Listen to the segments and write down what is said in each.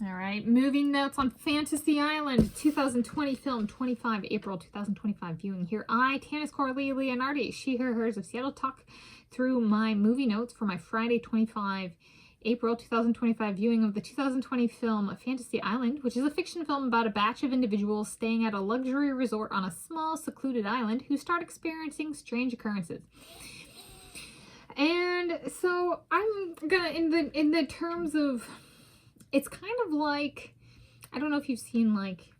All right, movie notes on Fantasy Island, 2020 film, 25 April 2025 viewing. Here I, Tanis Coralee Leonhardi, she, her, hers of Seattle, talk through my movie notes for my Friday, 25 April 2025 viewing of the 2020 film Fantasy Island, which is a fiction film about a batch of individuals staying at a luxury resort on a small, secluded island who start experiencing strange occurrences. And so I'm gonna, in the terms of, it's kind of like, I don't know if you've seen like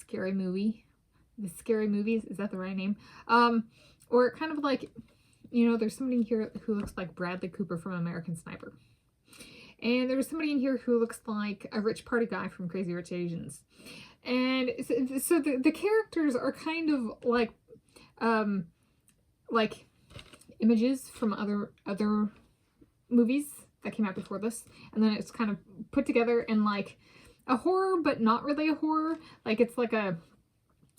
Scary Movie, the Scary Movies, is that the right name? Or kind of like, you know, there's somebody in here who looks like Bradley Cooper from American Sniper. And there's somebody in here who looks like a rich party guy from Crazy Rich Asians. And so the characters are kind of like images from other movies that came out before this, and then it's kind of put together in like a horror, but not really a horror. Like it's like a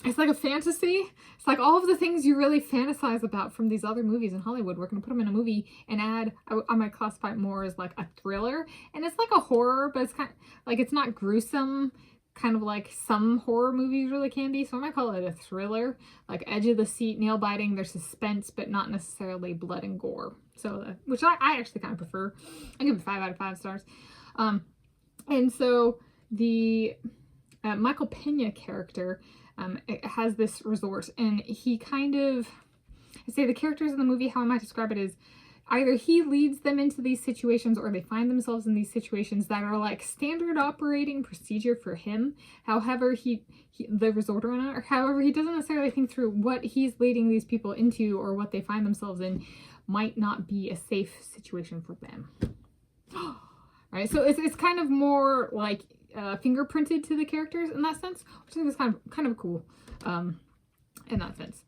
fantasy. It's like all of the things you really fantasize about from these other movies in Hollywood. We're gonna put them in a movie and add, I might classify it more as like a thriller, and it's like a horror, but it's kind of like, it's not gruesome, kind of like some horror movies really can be. So I might call it a thriller, like edge of the seat, nail biting. There's suspense, but not necessarily blood and gore. So, which I actually kind of prefer. I give it 5 out of 5 stars. And so the Michael Pena character has this resort, and he kind of, I say the characters in the movie, how I might describe it is, either he leads them into these situations or they find themselves in these situations that are like standard operating procedure for him. However, the resort owner, however, he doesn't necessarily think through what he's leading these people into or what they find themselves in might not be a safe situation for them. Right, so it's kind of more like fingerprinted to the characters in that sense, which I think is kind of cool in that sense.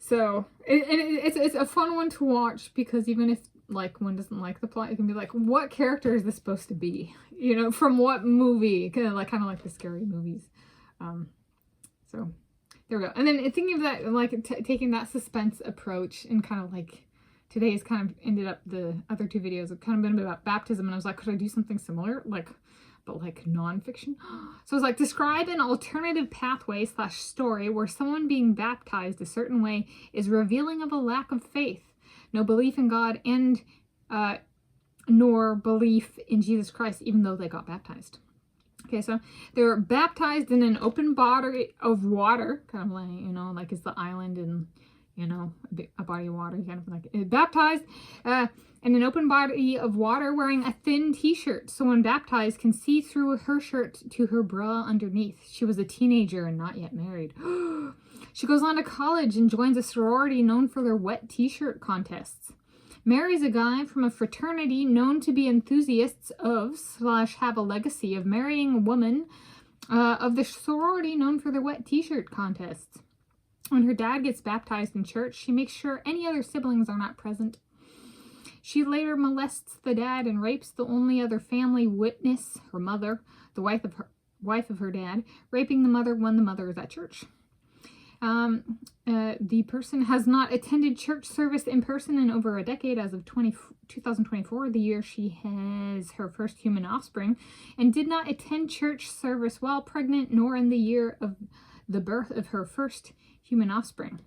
So it's a fun one to watch, because even if like one doesn't like the plot, you can be like, what character is this supposed to be? You know, from what movie? Kind of like the scary movies. So there we go. And then thinking of that, like taking that suspense approach, and kind of like today's kind of ended up, the other 2 videos have kind of been about baptism, and I was like, could I do something similar? Like, but like nonfiction. So it's like, describe an alternative pathway / story where someone being baptized a certain way is revealing of a lack of faith, no belief in God, and nor belief in Jesus Christ, even though they got baptized. Okay, so they were baptized in an open body of water, kind of like, you know, like it's the island and, you know, a body of water, kind of like baptized in an open body of water, wearing a thin t-shirt, so when baptized can see through her shirt to her bra underneath. She was a teenager and not yet married. She goes on to college and joins a sorority known for their wet t-shirt contests. Marries a guy from a fraternity known to be enthusiasts of / have a legacy of marrying a woman of the sorority known for their wet t-shirt contests. When her dad gets baptized in church, she makes sure any other siblings are not present. She later molests the dad and rapes the only other family witness, her mother, the wife of her dad, raping the mother when the mother is at church. The person has not attended church service in person in over a decade as of 2024, the year she has her first human offspring, and did not attend church service while pregnant, nor in the year of the birth of her first human offspring.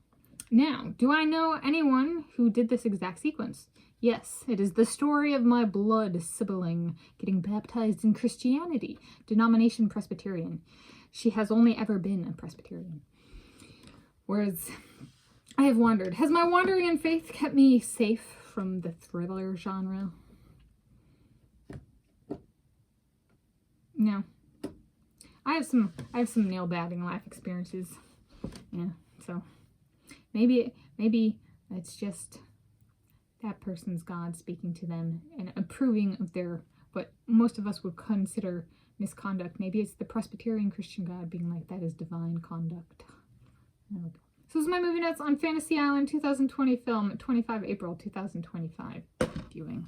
Now, do I know anyone who did this exact sequence? Yes, it is the story of my blood sibling getting baptized in Christianity, denomination Presbyterian. She has only ever been a Presbyterian. Whereas I have wandered. Has my wandering in faith kept me safe from the thriller genre? No. I have some nail batting life experiences. Yeah, so maybe it's just that person's God speaking to them and approving of their, what most of us would consider misconduct. Maybe it's the Presbyterian Christian God being like, that is divine conduct. So this is my movie notes on Fantasy Island 2020 film, 25 April 2025 viewing.